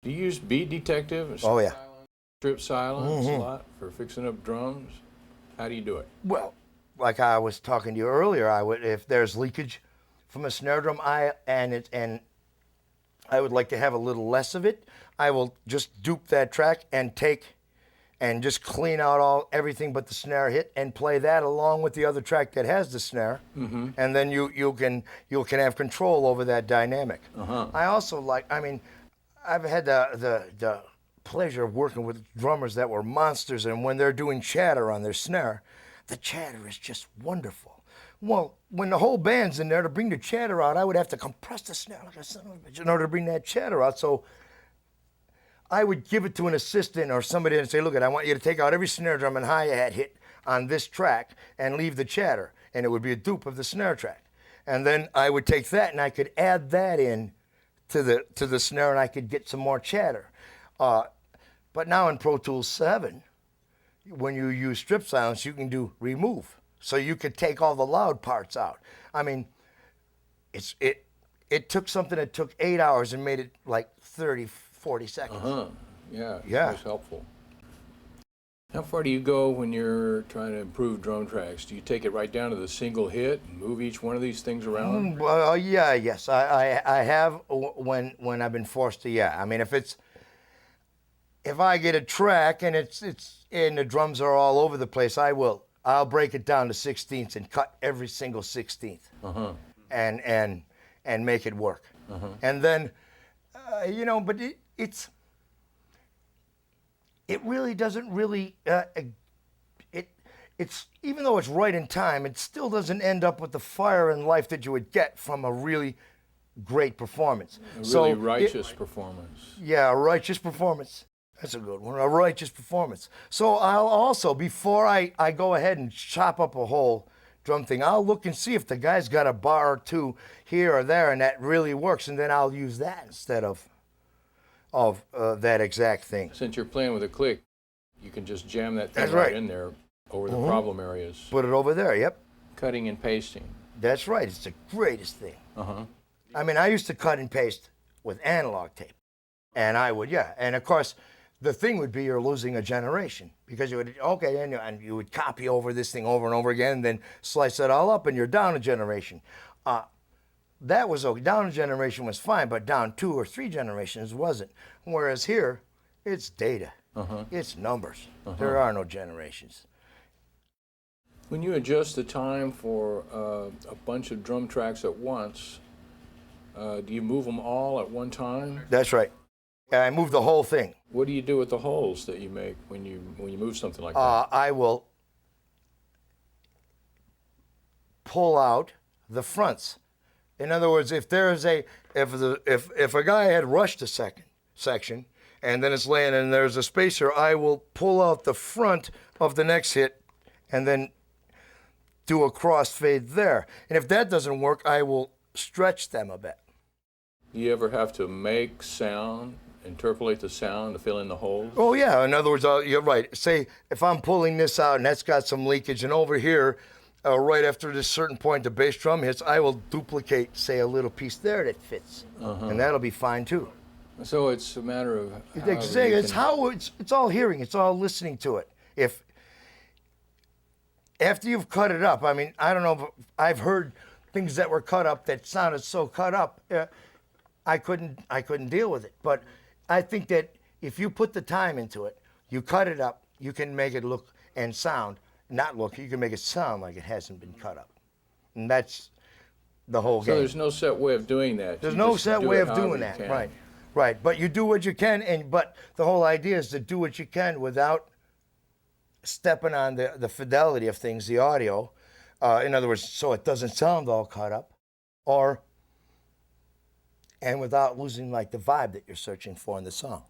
Do you use beat detective and Oh, yeah. strip silence a lot for fixing up drums? How do you do it? Well, like I was talking to you earlier, I would, if there's leakage from a snare drum, and I would like to have a little less of it, I will just dupe that track and just clean out everything but the snare hit and play that along with the other track that has the snare, and then you can have control over that dynamic. I also I've had the pleasure of working with drummers that were monsters, and when they're doing chatter on their snare, the chatter is just wonderful. Well, when the whole band's in there, to bring the chatter out, I would have to compress the snare like a son of a bitch in order to bring that chatter out. So I would give it to an assistant or somebody and say, look, I want you to take out every snare drum and hi-hat hit on this track and leave the chatter. And it would be a dupe of the snare track. And then I would take that and I could add that in to the snare and I could get some more chatter. But now in Pro Tools 7, when you use strip silence, you can do remove. So you could take all the loud parts out. I mean, it took something that took 8 hours and made it like 30, 40 seconds. Yeah. Yeah. That's helpful. How far do you go when you're trying to improve drum tracks? Do you take it right down to the single hit and move each one of these things around? Well, yes. I have when I've been forced to, yeah. I mean, if I get a track and and the drums are all over the place, I'll break it down to 16ths and cut every single 16th and make it work. And then, but it really doesn't really, it's even though it's right in time, it still doesn't end up with the fire and life that you would get from a really great performance. A really righteous performance. Yeah, a righteous performance. That's a good one, a righteous performance. So I'll also, before I go ahead and chop up a whole drum thing, I'll look and see if the guy's got a bar or two here or there and that really works, and then I'll use that instead of that exact thing. Since you're playing with a click, you can just jam that thing That's right right. in there over the problem areas. Put it over there, yep. Cutting and pasting. That's right, it's the greatest thing. I mean, I used to cut and paste with analog tape, and I would, and of course, the thing would be you're losing a generation because you would, and you would copy over this thing over and over again and then slice it all up and you're down a generation. That was okay. Down a generation was fine, but down 2 or 3 generations wasn't. Whereas here, it's data. It's numbers. There are no generations. When you adjust the time for a bunch of drum tracks at once, do you move them all at one time? That's right. I move the whole thing. What do you do with the holes that you make when you move something like that? I will pull out the fronts. In other words, if a guy had rushed a section and then it's laying and there's a spacer, I will pull out the front of the next hit and then do a crossfade there. And if that doesn't work, I will stretch them a bit. Do you ever have to make sound, interpolate the sound to fill in the holes? Oh yeah, in other words, you're right. Say if I'm pulling this out and that's got some leakage, and over here, right after this certain point the bass drum hits, I will duplicate, say, a little piece there that fits, and that'll be fine too. So it's a matter of it's all hearing, it's all listening to it. If after you've cut it up, I mean, I don't know, but I've heard things that were cut up that sounded so cut up, I couldn't deal with it. But I think that if you put the time into it, you cut it up, you can make it look and sound, you can make it sound like it hasn't been cut up. And that's the whole game. So there's no set way of doing that. There's no set way of doing that, right. But you do what you can, but the whole idea is to do what you can without stepping on the fidelity of things, the audio. In other words, so it doesn't sound all cut up, and without losing like the vibe that you're searching for in the song.